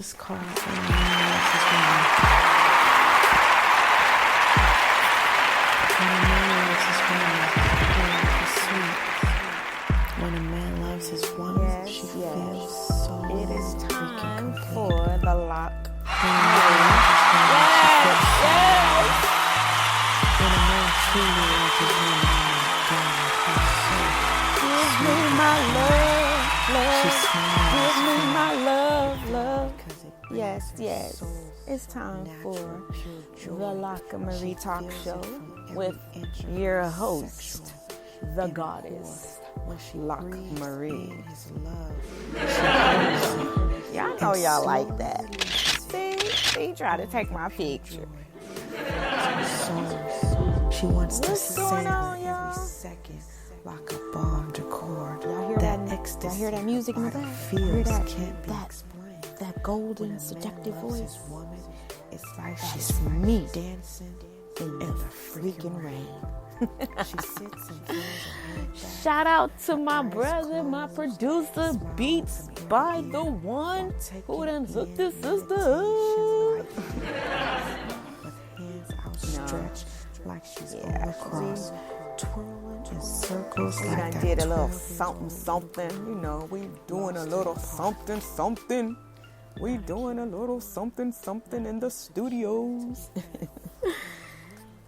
is called When a Man Loves His Woman. When a man loves his woman, is sweet. When a man loves his woman, she feels so It is time complete. for the lock. When a man loves his woman, she feels so Yes. When a man truly loves his woman, oh my God, he's so Give me my love, She love. smiles Give me for my love, love. because it brings Yes, her yes. soul It's time natural, for pure joy. the Locka Marie She Talk feels Show it from every with inch of your her host, sexual the inner goddess, core. When she Locka breathes Marie. in his love, Y'all know y'all like that. See, try to take my picture. She wants to What's going savor on, y'all? every second like a bomb cord. Y'all hear that that? ecstasy Y'all hear that music in the her body back? feels Hear that? can't be That- explained. That When golden, a man seductive loves voice. his woman, it's like That's she's me dancing in the freaking rain. She sits and throws her head back. Shout out to my Eyes brother, my closed, producer, smile Beats from by ear to the ear, one taking who done hooked in this sister meditation up. with hands outstretched like she's Yeah, on a cross, twirling in circles We like done that did a little 12-year-old something. You know, we doing a little something. We doing a little something in the studios.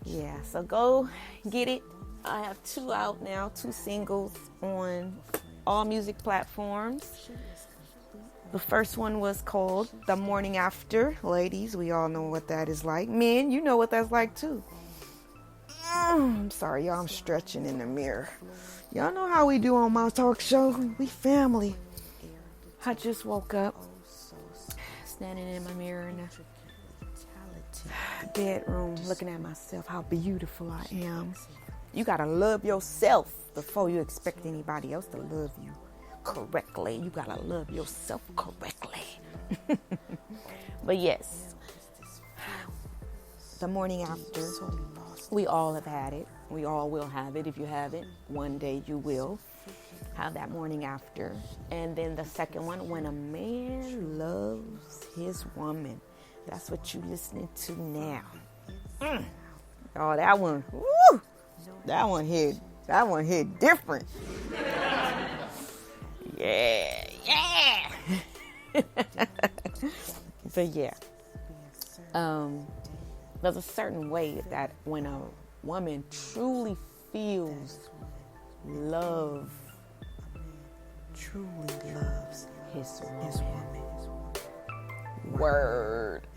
Yeah, so go get it. I have 2 out now, 2 singles on all music platforms. The first one was called The Morning After. Ladies, we all know what that is like. Men, you know what that's like too. I'm sorry, y'all, I'm stretching in the mirror. Y'all know how we do on my talk show. We family. I just woke up, standing in my mirror in the bedroom, looking at myself, how beautiful I am. You gotta love yourself before you expect anybody else to love you correctly. You gotta love yourself correctly. But yes, the morning after, we all have had it. We all will have it. If you haven't, one day you will have that morning after. And then the second one, when a man loves his woman. That's what you listening to now. Oh, that one, woo! That one hit different. Yeah. But yeah. There's a certain way that when a woman truly feels love, truly loves his his woman. woman. Word.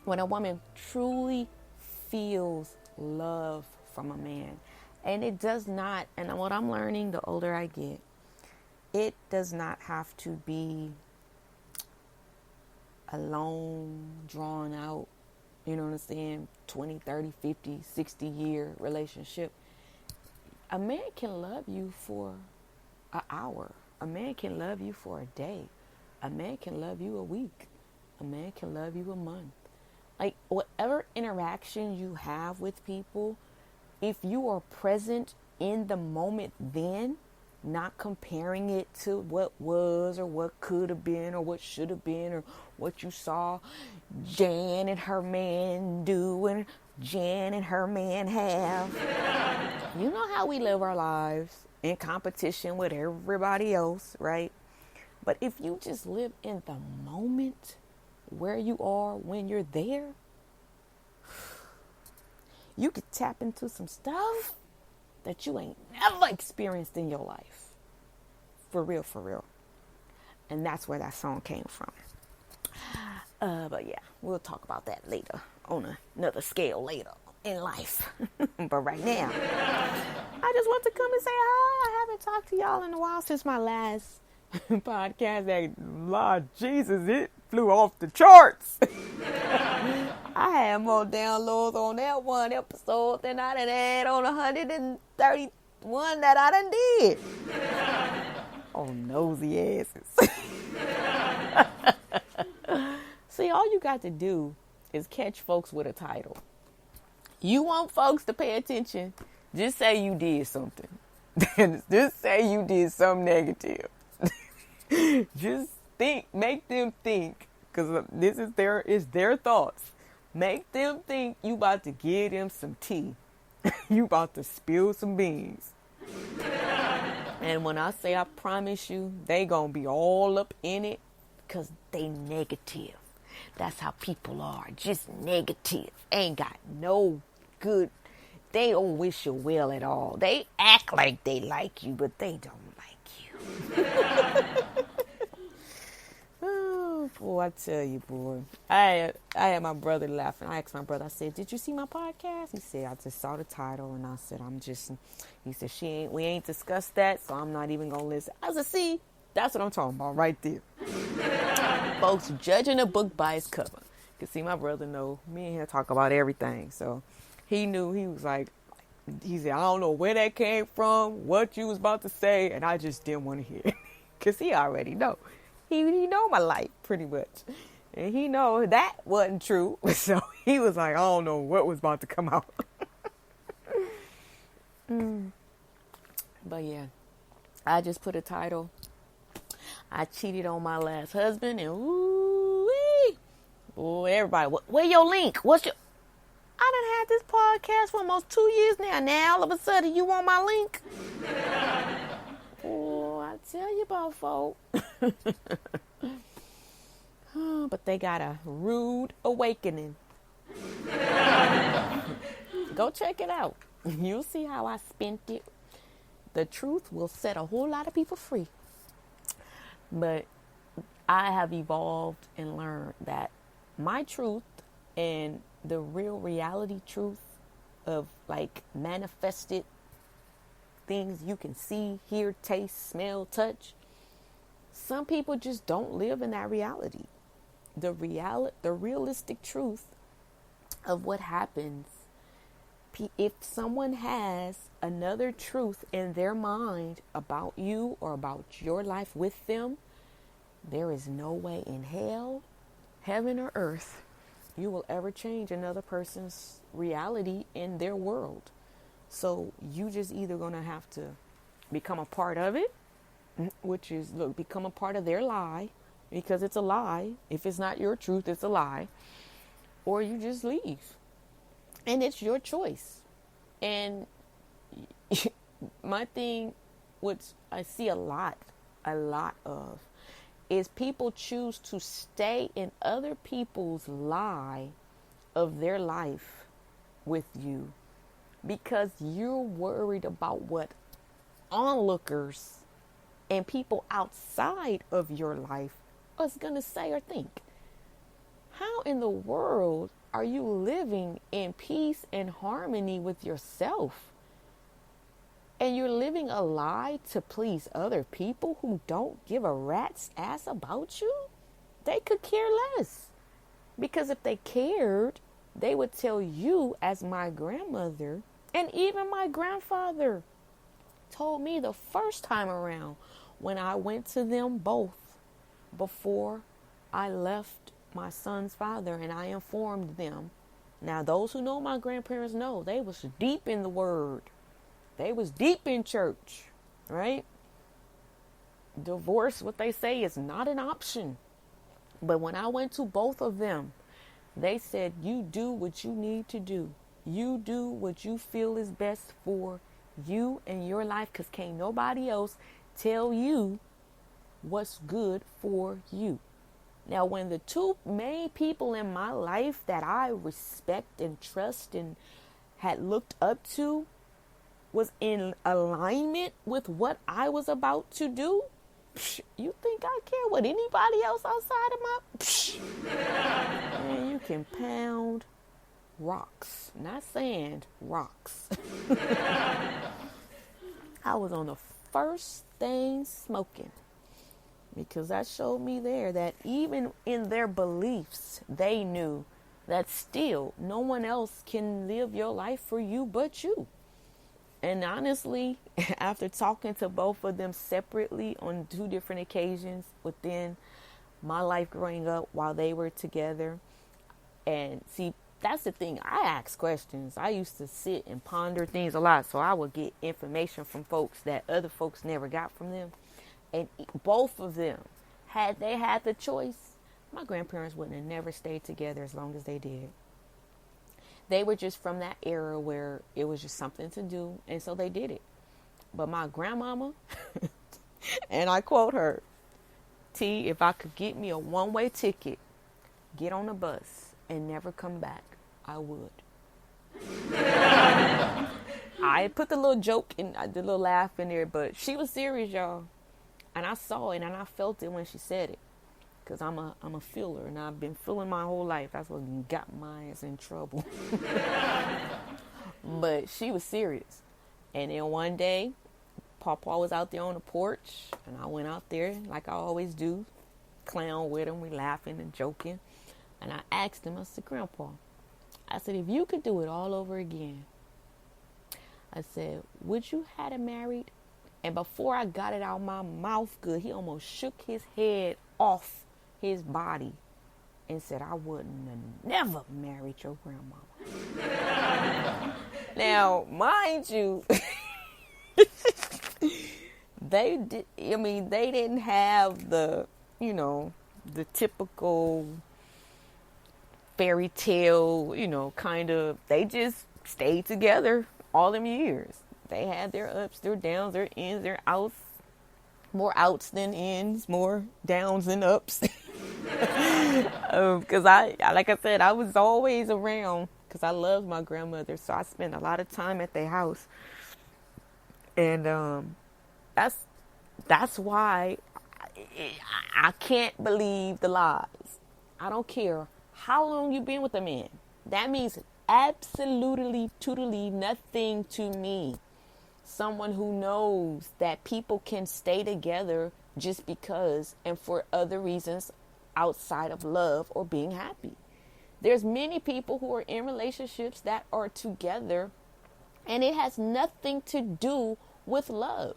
When a woman truly feels love from a man, and it does not, and what I'm learning the older I get, it does not have to be a long, drawn out, you know what I'm saying, 20, 30, 50, 60 year relationship. A man can love you for an hour. A man can love you for a day. A man can love you a week. A man can love you a month. Like, whatever interaction you have with people, if you are present in the moment then, not comparing it to what was or what could have been or what should have been or what you saw Jan and her man do and Jan and her man have. You know how we live our lives in competition with everybody else, right? But if you just live in the moment where you are when you're there, you could tap into some stuff that you ain't never experienced in your life. For real. And that's where that song came from. But yeah, we'll talk about that later on another scale later in life. But right now, I just want to come and say hi. I haven't talked to y'all in a while since my last podcast. That, Lord Jesus, it flew off the charts. I had more downloads on that one episode than I done had on 131 that I done did. Oh, nosy asses. See, all you got to do is catch folks with a title. You want folks to pay attention, just say you did something. Just say you did something negative. Just think, make them think, because this is their thoughts. Make them think you about to give them some tea. You about to spill some beans. And when I say I promise you, they gonna be all up in it, because they negative. That's how people are, just negative. Ain't got no good. They don't wish you well at all. They act like they like you, but they don't like you. Oh, boy, I tell you, boy. I had my brother laughing. I asked my brother, I said, did you see my podcast? He said, I just saw the title. And I said, he said, we ain't discussed that, so I'm not even going to listen. I said, see, that's what I'm talking about right there. Folks judging a book by its cover. You can see my brother know me and him talk about everything. So he knew. He was like, he said, I don't know where that came from, what you was about to say, and I just didn't want to hear it. Because he already know. He know my life pretty much. And he know that wasn't true. So he was like, I don't know what was about to come out. But yeah, I just put a title. I cheated on my last husband, and ooh-wee. Boy, everybody, where your link? What's your... I done had this podcast for almost 2 years now. Now all of a sudden you want my link? Oh, I tell you about folk. But they got a rude awakening. Go check it out. You'll see how I spent it. The truth will set a whole lot of people free. But I have evolved and learned that my truth and the real reality truth of like manifested things you can see, hear, taste, smell, touch. Some people just don't live in that reality. The realistic truth of what happens. If someone has another truth in their mind about you or about your life with them, there is no way in hell, heaven, or earth you will ever change another person's reality in their world. So you just either going to have to become a part of it, which is, become a part of their lie, because it's a lie. If it's not your truth, it's a lie. Or you just leave. And it's your choice. And my thing, which I see a lot of, is people choose to stay in other people's lie of their life with you because you're worried about what onlookers and people outside of your life is going to say or think. How in the world are you living in peace and harmony with yourself? And you're living a lie to please other people who don't give a rat's ass about you? They could care less. Because if they cared, they would tell you, as my grandmother and even my grandfather told me the first time around when I went to them both before I left my son's father, and I informed them. Now, those who know my grandparents know they was deep in the word. They was deep in church, right? Divorce, what they say, is not an option. But when I went to both of them, they said, you do what you need to do. You do what you feel is best for you and your life, because can't nobody else tell you what's good for you. Now, when the two main people in my life that I respect and trust and had looked up to was in alignment with what I was about to do, you think I care what anybody else outside of my... Man, you can pound rocks. Not sand, rocks. I was on the first thing smoking. Because that showed me there that even in their beliefs, they knew that still no one else can live your life for you but you. And honestly, after talking to both of them separately on 2 different occasions within my life growing up while they were together, and see, that's the thing. I ask questions. I used to sit and ponder things a lot, so I would get information from folks that other folks never got from them. And both of them, had they had the choice, my grandparents wouldn't have never stayed together as long as they did. They were just from that era where it was just something to do, and so they did it. But my grandmama, and I quote her, T, if I could get me a one-way ticket, get on a bus, and never come back, I would. I put the little joke and the little laugh in there, but she was serious, y'all. And I saw it and I felt it when she said it. Because I'm a feeler, and I've been feeling my whole life. That's what got my ass in trouble. But she was serious. And then one day, Pawpaw was out there on the porch, and I went out there like I always do, clown with him. We laughing and joking. And I asked him, I said, Grandpa, I said, if you could do it all over again, I said, would you have it married? And before I got it out my mouth good, he almost shook his head off his body and said, I wouldn't have never married your grandmama. Now, mind you, they didn't have the typical fairy tale, kind of, they just stayed together all them years. They had their ups, their downs, their ins, their outs. More outs than ins, more downs than ups. Because like I said, I was always around because I loved my grandmother. So I spent a lot of time at their house. And that's why I can't believe the lies. I don't care how long you've been with a man. That means absolutely, totally nothing to me. Someone who knows that people can stay together just because and for other reasons outside of love or being happy. There's many people who are in relationships that are together and it has nothing to do with love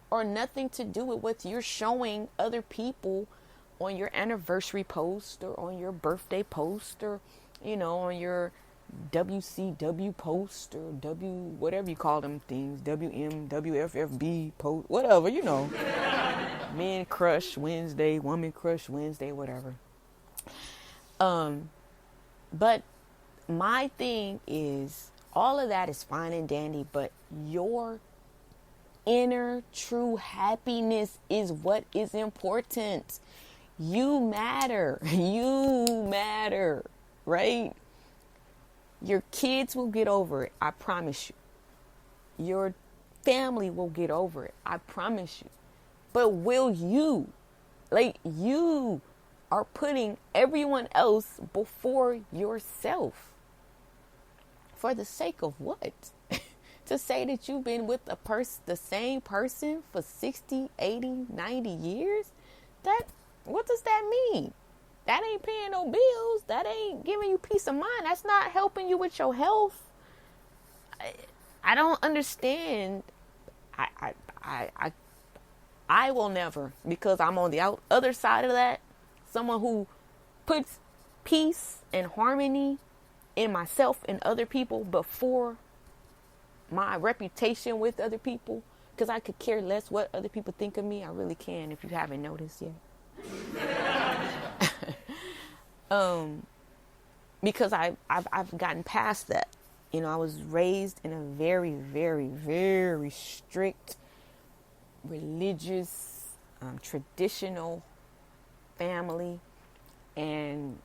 or nothing to do with what you're showing other people on your anniversary post or on your birthday post or, on your WCW post or whatever you call them things, WM, WFFB post, whatever, Men Crush Wednesday, Woman Crush Wednesday, whatever. But my thing is, all of that is fine and dandy, but your inner true happiness is what is important. You matter. You matter, right? Your kids will get over it. I promise you. Your family will get over it. I promise you. But will you? You are putting everyone else before yourself. For the sake of what? To say that you've been with the same person for 60, 80, 90 years? What does that mean? That ain't paying no bills. That ain't giving you peace of mind. That's not helping you with your health. I don't understand. I will never, because I'm on the other side of that. Someone who puts peace and harmony in myself and other people before my reputation with other people. Because I could care less what other people think of me. I really can, if you haven't noticed yet. Because I've gotten past that. I was raised in a very, very, very strict, religious, traditional family, and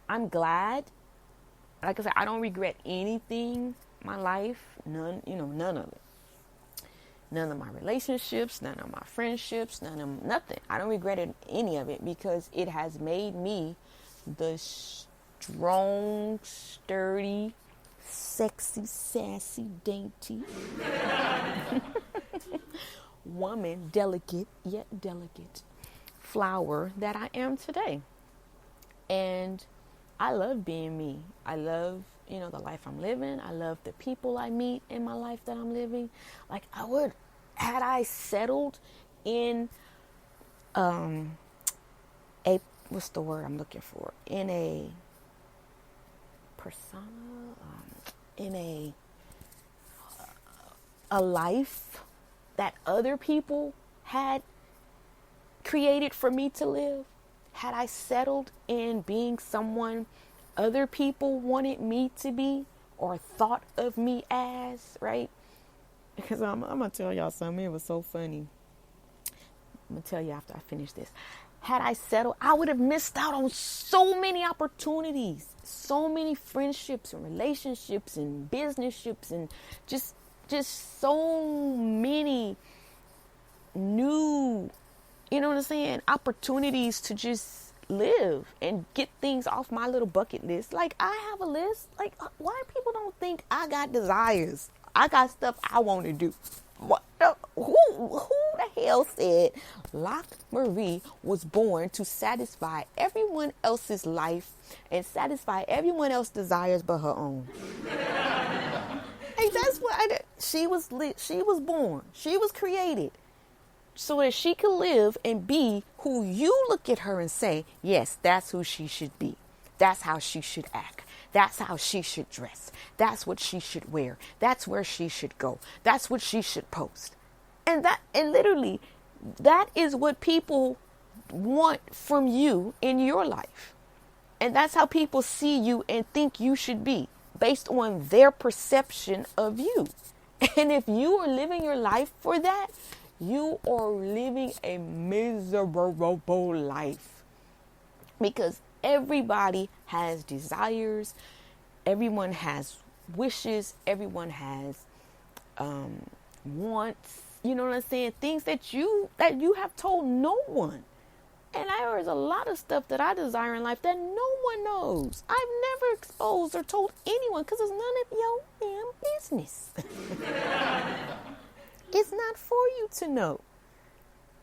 I'm glad. Like I said, I don't regret anything in my life. None of it. None of my relationships, none of my friendships, nothing. I don't regret any of it because it has made me the strong, sturdy, sexy, sassy, dainty woman, delicate yet delicate flower that I am today. And I love being me. I love, the life I'm living. I love the people I meet in my life that I'm living. Like had I settled in what's the word I'm looking for? In a persona, in a life that other people had created for me to live, had I settled in being someone other people wanted me to be or thought of me as, right? Because I'm going to tell y'all something. It was so funny. I'm going to tell you after I finish this. Had I settled, I would have missed out on so many opportunities, so many friendships and relationships and businesships and just so many new, you know what I'm saying, opportunities to just live and get things off my little bucket list. Like, I have a list. Like, why people don't think I got desires? I got stuff I want to do. What? Who the hell said Locke Marie was born to satisfy everyone else's life and satisfy everyone else's desires but her own? Hey, that's what I did. She was born. She was created so that she could live and be who you look at her and say, yes, that's who she should be. That's how she should act. That's how she should dress. That's what she should wear. That's where she should go. That's what she should post. And literally, that is what people want from you in your life. And that's how people see you and think you should be based on their perception of you. And if you are living your life for that, you are living a miserable life, because everybody has desires, everyone has wishes, everyone has wants, you know what I'm saying, things that you have told no one. And there's a lot of stuff that I desire in life that no one knows. I've never exposed or told anyone because it's none of your damn business. It's not for you to know.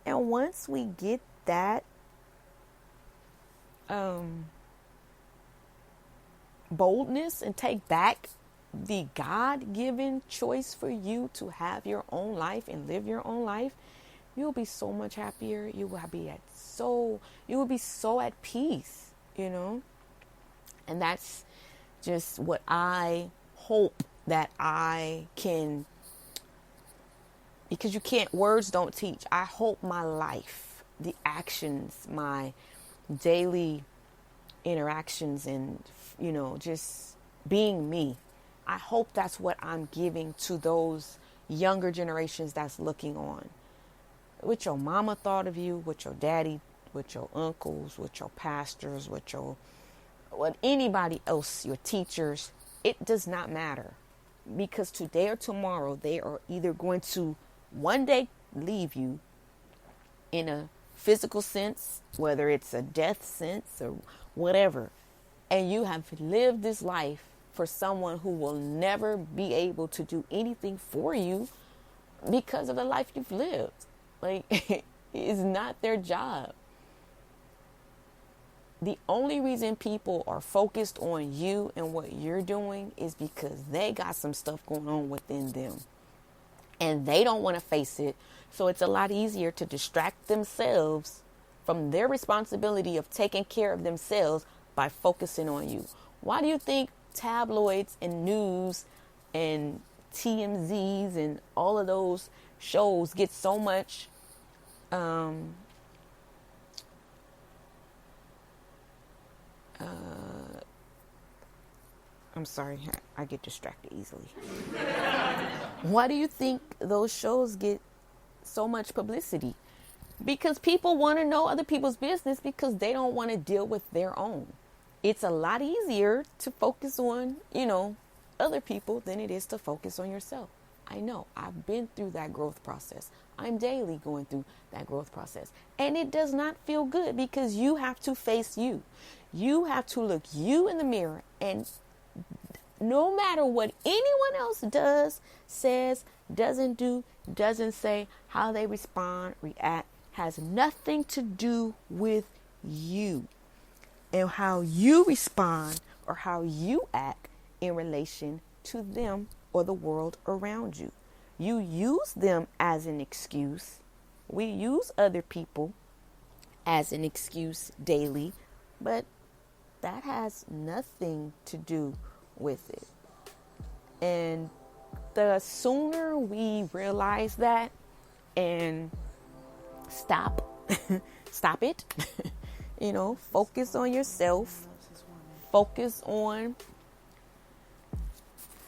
And once we get that boldness and take back the God-given choice for you to have your own life and live your own life, you'll be so much happier. You will be so at peace, you know? And that's just what I hope that I can, because words don't teach. I hope my life, the actions, my daily interactions and, you know, just being me, I hope that's what I'm giving to those younger generations that's looking on. What your mama thought of you, what your daddy, what your uncles, what your pastors, what anybody else, your teachers, it does not matter. Because today or tomorrow, they are either going to one day leave you in a physical sense, whether it's a death sense or whatever, and you have lived this life for someone who will never be able to do anything for you because of the life you've lived. Like, it's not their job. The only reason people are focused on you and what you're doing is because they got some stuff going on within them and they don't want to face it. So it's a lot easier to distract themselves from their responsibility of taking care of themselves by focusing on you. Why do you think tabloids and news and TMZs and all of those shows get so much I'm sorry, I get distracted easily. Why do you think those shows get so much publicity? Because people want to know other people's business because they don't want to deal with their own. It's a lot easier to focus on, you know, other people than it is to focus on yourself. I know. I've been through that growth process. I'm daily going through that growth process. And it does not feel good because you have to face you. You have to look you in the mirror, and no matter what anyone else does, says, doesn't do, doesn't say, how they respond, react, has nothing to do with you and how you respond or how you act in relation to them or the world around you. You use them as an excuse. We use other people as an excuse daily, but that has nothing to do with it. And the sooner we realize that, and stop it. Focus on yourself, focus on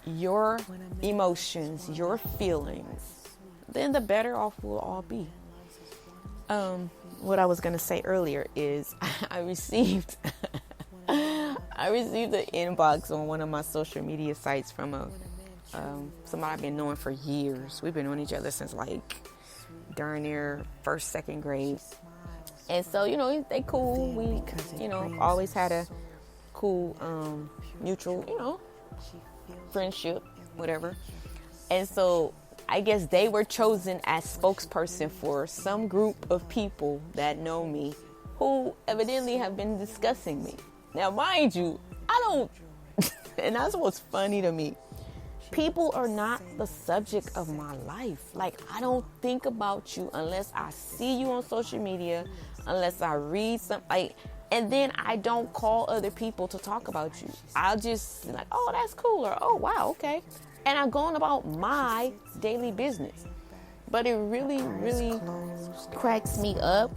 your emotions, your feelings, then the better off we'll all be. What I was going to say earlier is I received an inbox on one of my social media sites from somebody I've been knowing for years. We've been knowing each other since darn near first, second grade. And so, they cool. We, always had a cool, mutual, friendship, whatever. And so I guess they were chosen as spokesperson for some group of people that know me who evidently have been discussing me. Now, mind you, I don't, and that's what's funny to me. People are not the subject of my life. I don't think about you unless I see you on social media, unless I read something. And then I don't call other people to talk about you. I'll just be like, oh, that's cool, or oh, wow, okay. And I'm going about my daily business. But it really, really cracks me up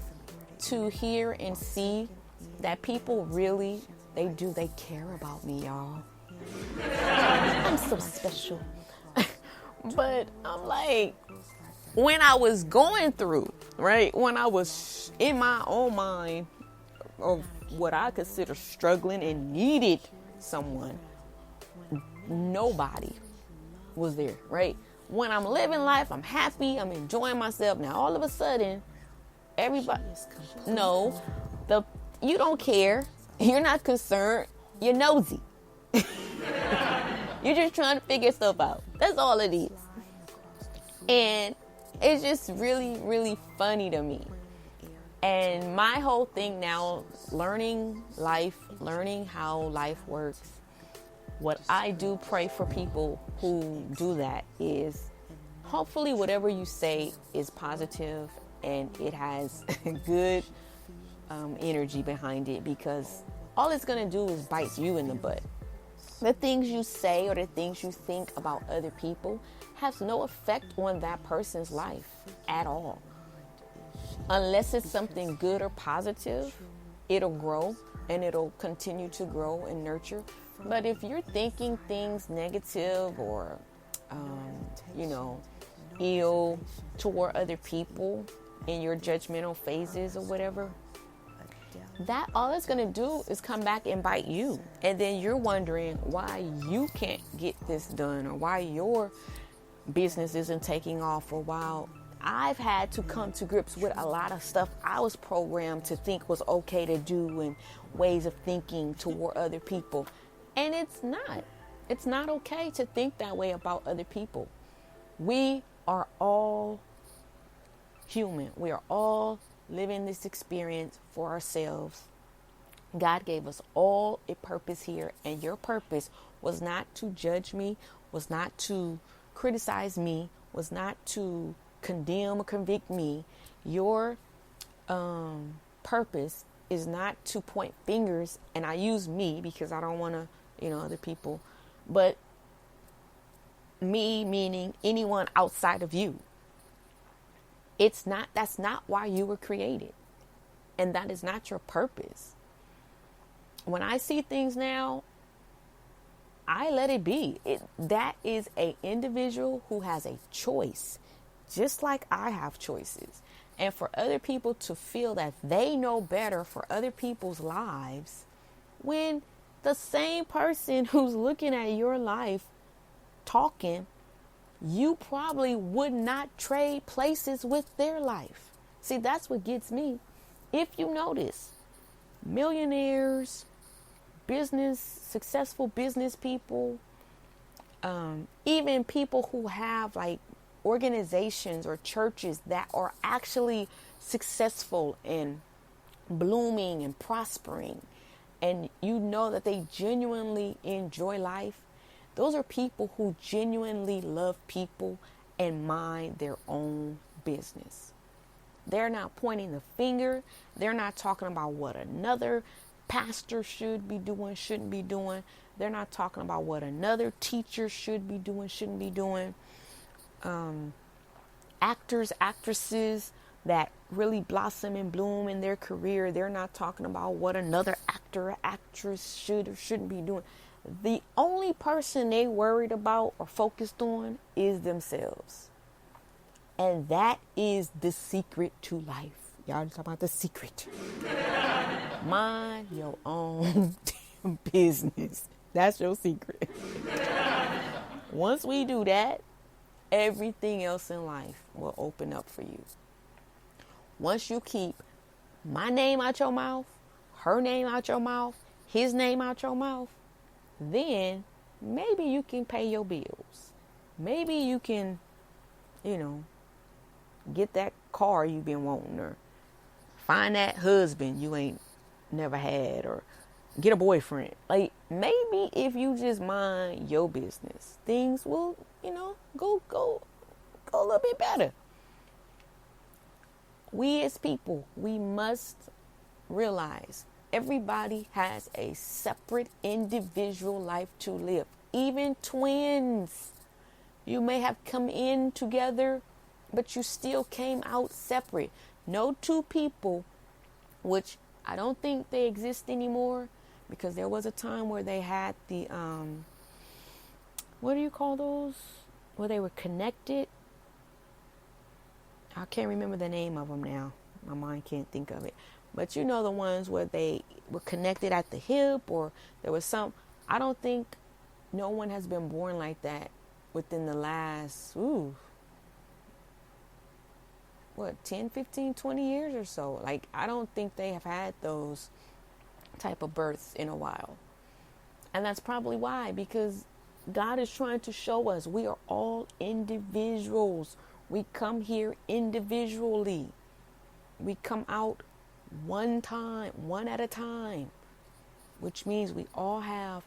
to hear and see that people really, they care about me, y'all. I'm so special. But I'm like, when I was going through, right, when I was in my own mind of what I consider struggling and needed someone, nobody was there, right? When I'm living life, I'm happy, I'm enjoying myself. Now, all of a sudden, everybody, no, you don't care. You're not concerned. You're nosy. You're just trying to figure stuff out. That's all it is. And it's just really, really funny to me. And my whole thing now, learning life, learning how life works, what I do pray for people who do that is hopefully whatever you say is positive and it has good energy behind it, because all it's going to do is bite you in the butt. The things you say or the things you think about other people has no effect on that person's life at all. Unless it's something good or positive, it'll grow and it'll continue to grow and nurture. But if you're thinking things negative or, ill toward other people in your judgmental phases or whatever, that all it's going to do is come back and bite you. And then you're wondering why you can't get this done, or why your business isn't taking off, or why I've had to come to grips with a lot of stuff I was programmed to think was okay to do and ways of thinking toward other people. And it's not. It's not okay to think that way about other people. We are all human. We are all living this experience for ourselves. God gave us all a purpose here, and your purpose was not to judge me, was not to criticize me, was not to condemn or convict me. Your purpose is not to point fingers, and I use me because I don't want to, other people, but me meaning anyone outside of you. That's not why you were created. And that is not your purpose. When I see things now, I let it be. That is an individual who has a choice, just like I have choices. And for other people to feel that they know better for other people's lives, when the same person who's looking at your life talking, you probably would not trade places with their life. See, that's what gets me. If you notice, millionaires, successful business people, even people who have organizations or churches that are actually successful and blooming and prospering, and that they genuinely enjoy life, those are people who genuinely love people and mind their own business. They're not pointing the finger. They're not talking about what another pastor should be doing, shouldn't be doing. They're not talking about what another teacher should be doing, shouldn't be doing. actors, actresses that really blossom and bloom in their career, they're not talking about what another actor or actress should or shouldn't be doing. The only person they worried about or focused on is themselves. And that is the secret to life. Y'all talk about the secret. Mind your own damn business. That's your secret. Once we do that, everything else in life will open up for you. Once you keep my name out your mouth, her name out your mouth, his name out your mouth, then maybe you can pay your bills. Maybe you can, get that car you've been wanting, or find that husband you ain't never had, or get a boyfriend. Like, maybe if you just mind your business, things will, go a little bit better. We as people, we must realize everybody has a separate individual life to live. Even twins. You may have come in together, but you still came out separate. No two people, which I don't think they exist anymore, because there was a time where they had the, what do you call those? Where they were connected. I can't remember the name of them now. My mind can't think of it. But the ones where they were connected at the hip, or there was some. I don't think no one has been born like that within the last, 10, 15, 20 years or so. Like, I don't think they have had those type of births in a while. And that's probably why, because God is trying to show us we are all individuals. We come here individually. We come out one at a time, which means we all have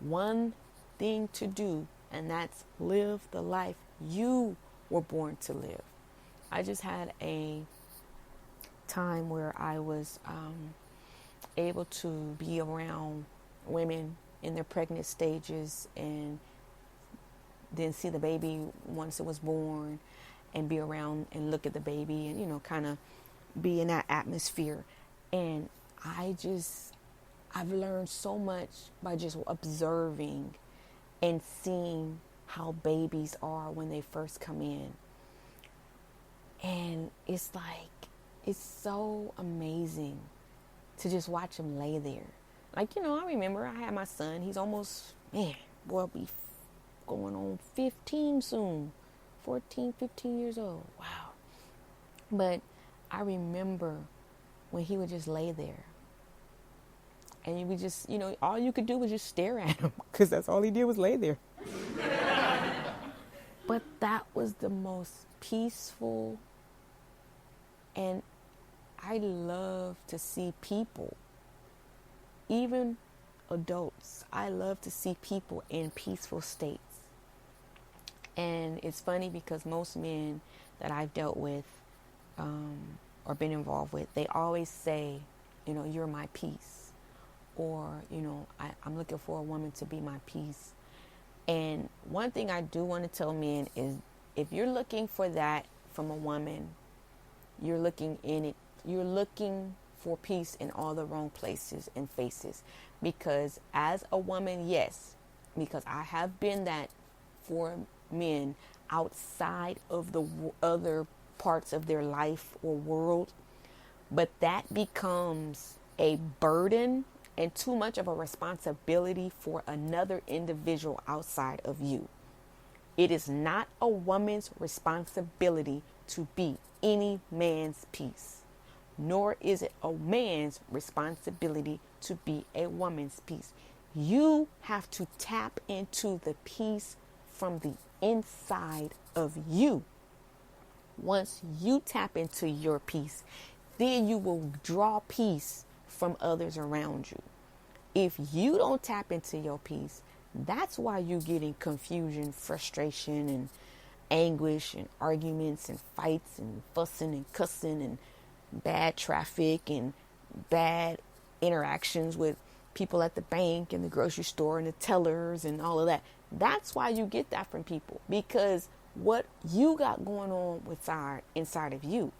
one thing to do, and that's live the life you were born to live. I just had a time where I was able to be around women in their pregnant stages, and then see the baby once it was born, and be around and look at the baby, and kind of be in that atmosphere. And I've learned so much by just observing and seeing how babies are when they first come in. And it's so amazing to just watch them lay there. Like, I remember I had my son. He's almost, will be going on 15 soon. 14, 15 years old. Wow. But I remember when he would just lay there. And you would just, all you could do was just stare at him, because that's all he did was lay there. But that was the most peaceful. And I love to see people, even adults, I love to see people in peaceful states. And it's funny because most men that I've dealt with or been involved with, they always say, you're my peace. Or, I'm looking for a woman to be my peace. And one thing I do want to tell men is, if you're looking for that from a woman, you're looking for peace in all the wrong places and faces. Because as a woman, yes, because I have been that for men outside of the other parts of their life or world, but that becomes a burden and too much of a responsibility for another individual outside of you. It is not a woman's responsibility to be any man's peace, nor is it a man's responsibility to be a woman's peace. You have to tap into the peace from the inside of you. Once you tap into your peace, then you will draw peace from others around you. If you don't tap into your peace, that's why you're getting confusion, frustration, and anguish, and arguments, and fights, and fussing, and cussing, and bad traffic, and bad interactions with people at the bank and the grocery store and the tellers and all of that. That's why you get that from people, because what you got going on inside of you.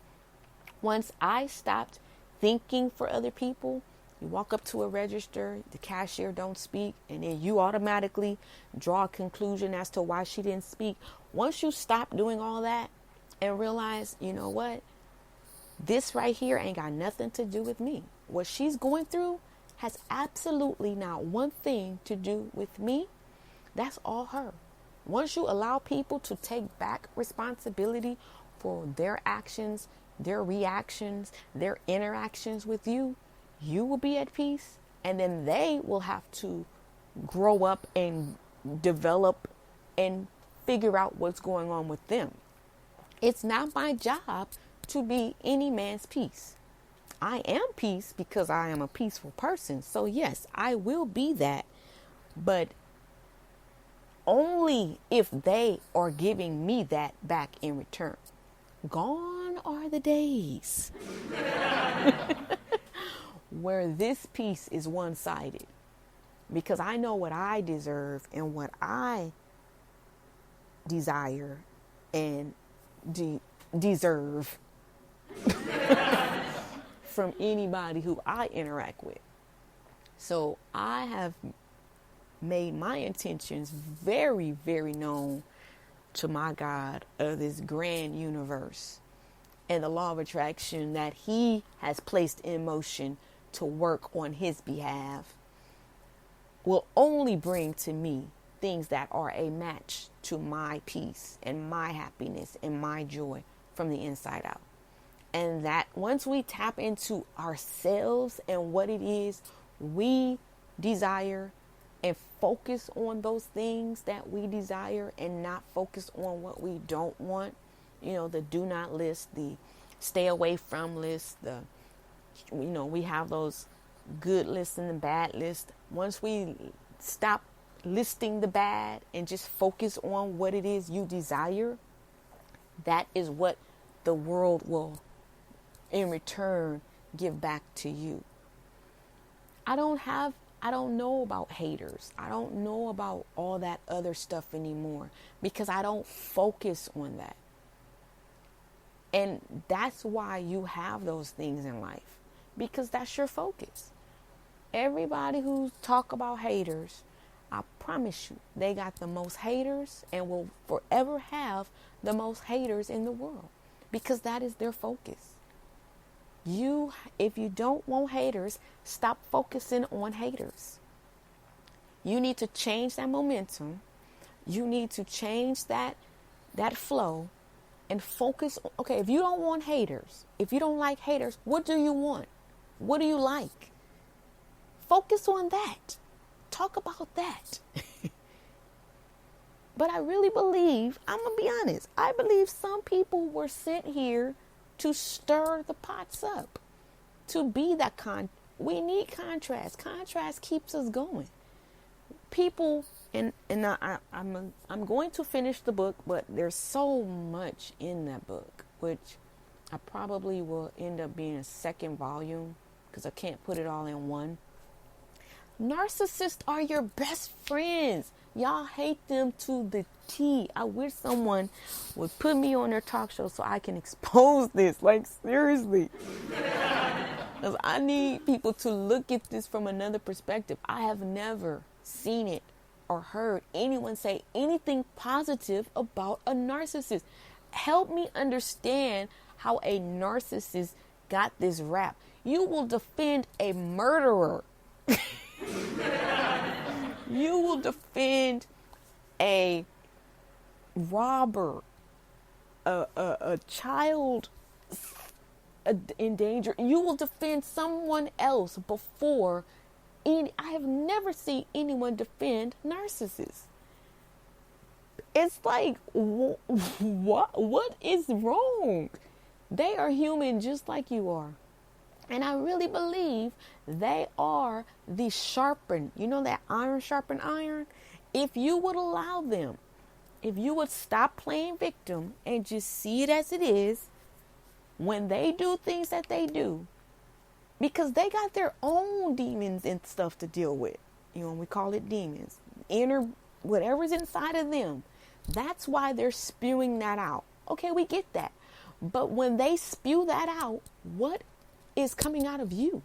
Once I stopped thinking for other people, you walk up to a register, the cashier don't speak, and then you automatically draw a conclusion as to why she didn't speak. Once you stop doing all that and realize, you know what? This right here ain't got nothing to do with me. What she's going through has absolutely not one thing to do with me. That's all her. Once you allow people to take back responsibility for their actions, their reactions, their interactions with you, you will be at peace. And then they will have to grow up and develop and figure out what's going on with them. It's not my job to be any man's peace. I am peace because I am a peaceful person. So yes, I will be that, but only if they are giving me that back in return. Gone are the days where this peace is one-sided, because I know what I deserve and what I desire and deserve from anybody who I interact with. So I have made my intentions very, very known to my God of this grand universe and the law of attraction that he has placed in motion to work on his behalf will only bring to me things that are a match to my peace and my happiness and my joy from the inside out. And that once we tap into ourselves and what it is we desire and focus on those things that we desire and not focus on what we don't want, you know, the do not list, the stay away from list, we have those good lists and the bad list. Once we stop listing the bad and just focus on what it is you desire, that is what the world will in return give back to you. I don't know about haters. I don't know about all that other stuff anymore because I don't focus on that. And that's why you have those things in life, because that's your focus. Everybody who talk about haters, I promise you, they got the most haters and will forever have the most haters in the world because that is their focus. If you don't want haters, stop focusing on haters. You need to change that momentum. You need to change that flow and focus. Okay, if you don't want haters, if you don't like haters, what do you want? What do you like? Focus on that. Talk about that. But I really believe, I'm going to be honest, I believe some people were sent here to stir the pots up, to be that we need contrast. Contrast keeps us going. People, and I'm going to finish the book, but there's so much in that book, which I probably will end up being a second volume because I can't put it all in one. Narcissists are your best friends. Y'all hate them to the T. I wish someone would put me on their talk show so I can expose this. Like, seriously. Because I need people to look at this from another perspective. I have never seen it or heard anyone say anything positive about a narcissist. Help me understand how a narcissist got this rap. You will defend a murderer. You will defend a robber, a child in danger. You will defend someone else before I have never seen anyone defend narcissists. It's like, what is wrong? They are human just like you are. And I really believe they are the sharpened, that iron sharpened iron. If you would allow them, if you would stop playing victim and just see it as it is, when they do things that they do, because they got their own demons and stuff to deal with. We call it demons. Inner, whatever's inside of them, That's why they're spewing that out. Okay, we get that. But when they spew that out, what is coming out of you?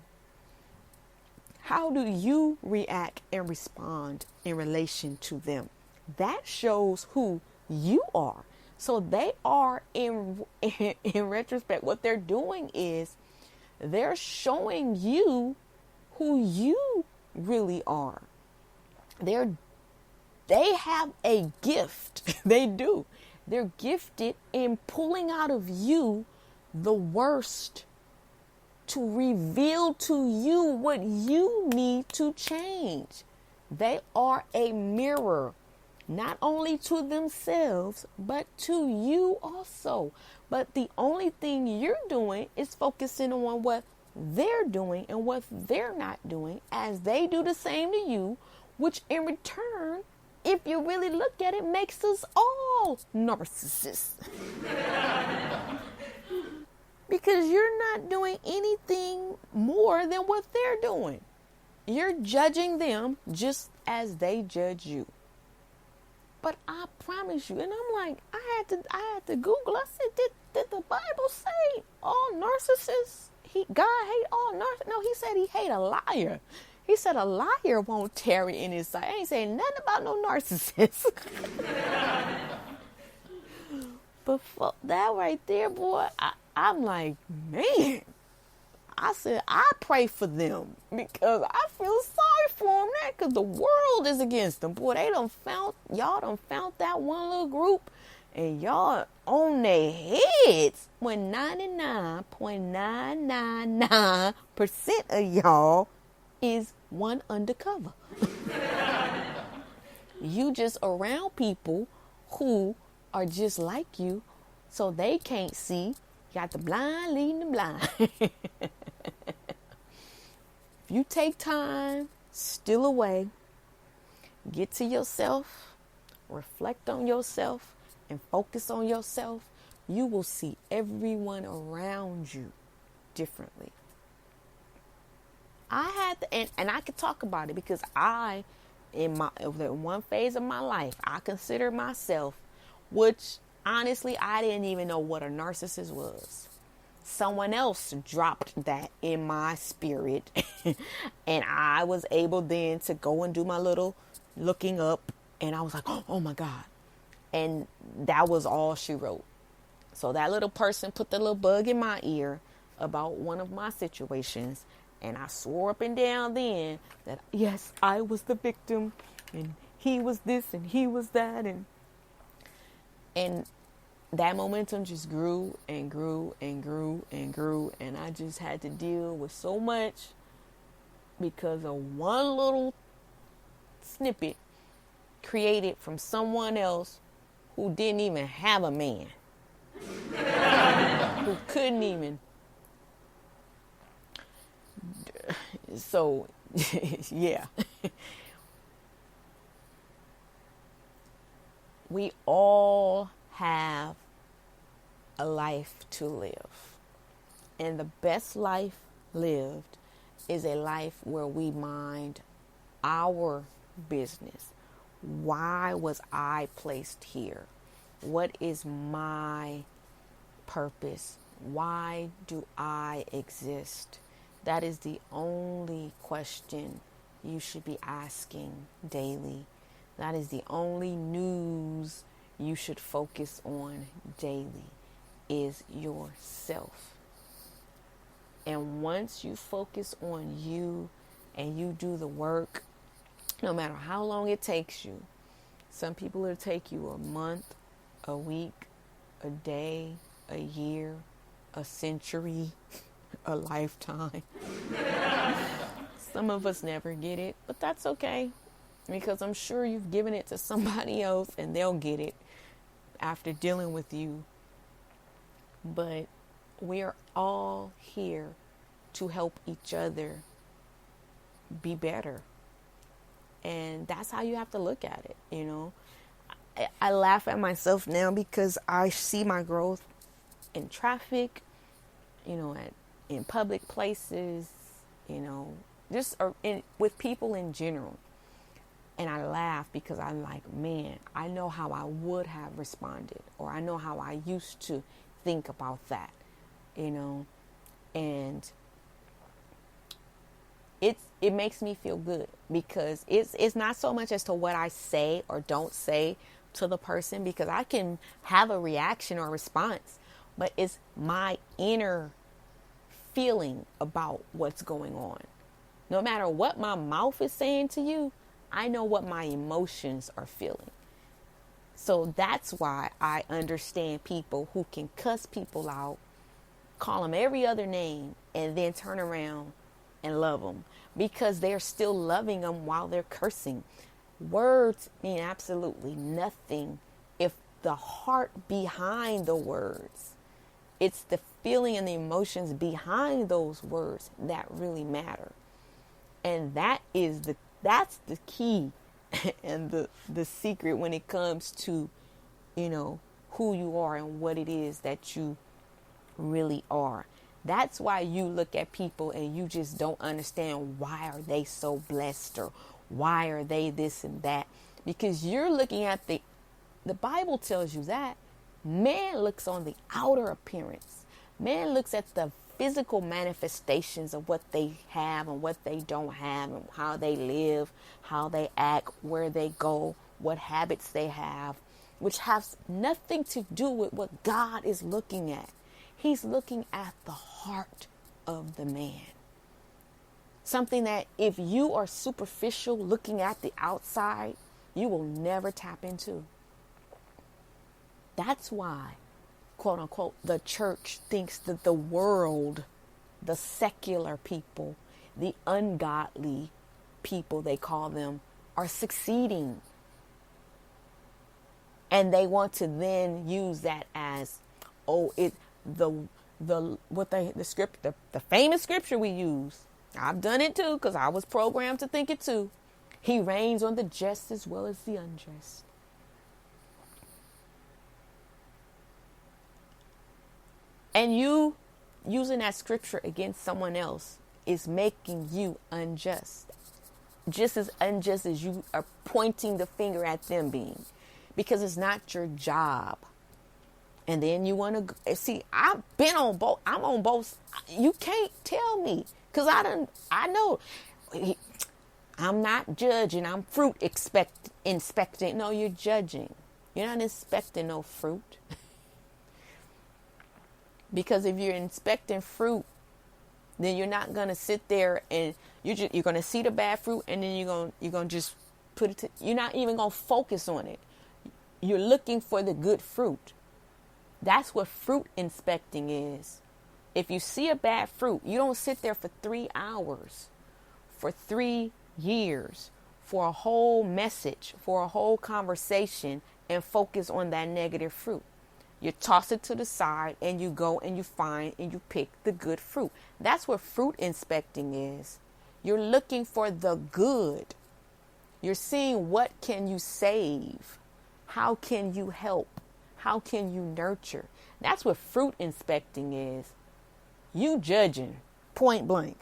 How do you react and respond in relation to them? That shows who you are. So they are, in retrospect, what they're doing is they're showing you who you really are. They have a gift. They do. They're gifted in pulling out of you the worst to reveal to you what you need to change. They are a mirror, not only to themselves, but to you also. But the only thing you're doing is focusing on what they're doing and what they're not doing, as they do the same to you, which in return, if you really look at it, makes us all narcissists. Because you're not doing anything more than what they're doing. You're judging them just as they judge you. But I promise you, and I'm like, I had to Google. I said, did the Bible say all narcissists? God hate all narcissists? No, he said he hate a liar. He said a liar won't tarry in his sight. I ain't saying nothing about no narcissist. But for that right there, boy, I'm like, man. I said, I pray for them because I feel sorry for them now, because the world is against them. Boy, y'all done found that one little group, and y'all on their heads when 99.999% of y'all is one undercover. You just around people who are just like you, so they can't see. You got the blind leading the blind. If you take time, steal away, get to yourself, reflect on yourself, and focus on yourself, you will see everyone around you differently. I had to, and I could talk about it because in one phase of my life, I consider myself, which honestly, I didn't even know what a narcissist was. Someone else dropped that in my spirit, and I was able then to go and do my little looking up, and I was like, oh my God. And that was all she wrote. So that little person put the little bug in my ear about one of my situations, and I swore up and down then that, yes, I was the victim, and he was this, and he was that, and that momentum just grew and grew and grew and grew, and I just had to deal with so much because of one little snippet created from someone else who didn't even have a man, who couldn't even. So, yeah. We all have a life to live. And the best life lived is a life where we mind our business. Why was I placed here? What is my purpose? Why do I exist? That is the only question you should be asking daily. That is the only news you should focus on daily, is yourself. And once you focus on you and you do the work, no matter how long it takes you, some people it'll take you a month, a week, a day, a year, a century, a lifetime. Some of us never get it, but that's okay, because I'm sure you've given it to somebody else and they'll get it after dealing with you. But we're all here to help each other be better. And that's how you have to look at it, you know. I laugh at myself now because I see my growth in traffic, you know, in public places, you know, just with people in general. And I laugh because I'm like, man, I know how I would have responded, or I know how I used to think about that, and it makes me feel good, because it's not so much as to what I say or don't say to the person, because I can have a reaction or response, but it's my inner feeling about what's going on. No matter what my mouth is saying to you, I know what my emotions are feeling. So that's why I understand people who can cuss people out, call them every other name, and then turn around and love them, because they're still loving them while they're cursing. Words mean absolutely nothing if the heart behind the words, it's the feeling and the emotions behind those words that really matter. And that's the key and the secret when it comes to, who you are and what it is that you really are. That's why you look at people and you just don't understand, why are they so blessed, or why are they this and that? Because you're looking at the Bible tells you that man looks on the outer appearance. Man looks at the physical manifestations of what they have and what they don't have, and how they live, how they act, where they go, what habits they have, which has nothing to do with what God is looking at. He's looking at the heart of the man. Something that if you are superficial looking at the outside, you will never tap into. That's why, quote unquote, the church thinks that the world, the secular people, the ungodly people, they call them, are succeeding. And they want to then use that as, the famous scripture we use. I've done it too, because I was programmed to think it too. He reigns on the just as well as the unjust. And you using that scripture against someone else is making you unjust. Just as unjust as you are pointing the finger at them being. Because it's not your job. And then you want to see, I've been on both. I'm on both. You can't tell me, because I know I'm not judging. I'm fruit inspecting. No, you're judging. You're not inspecting no fruit. Because if you're inspecting fruit, then you're not going to sit there and you're going to see the bad fruit, and then you're going to just put it you're not even going to focus on it. You're looking for the good fruit. That's what fruit inspecting is. If you see a bad fruit, you don't sit there for 3 hours, for 3 years, for a whole message, for a whole conversation, and focus on that negative fruit. You toss it to the side and you go and you find and you pick the good fruit. That's what fruit inspecting is. You're looking for the good. You're seeing, what can you save? How can you help? How can you nurture? That's what fruit inspecting is. You judging, point blank.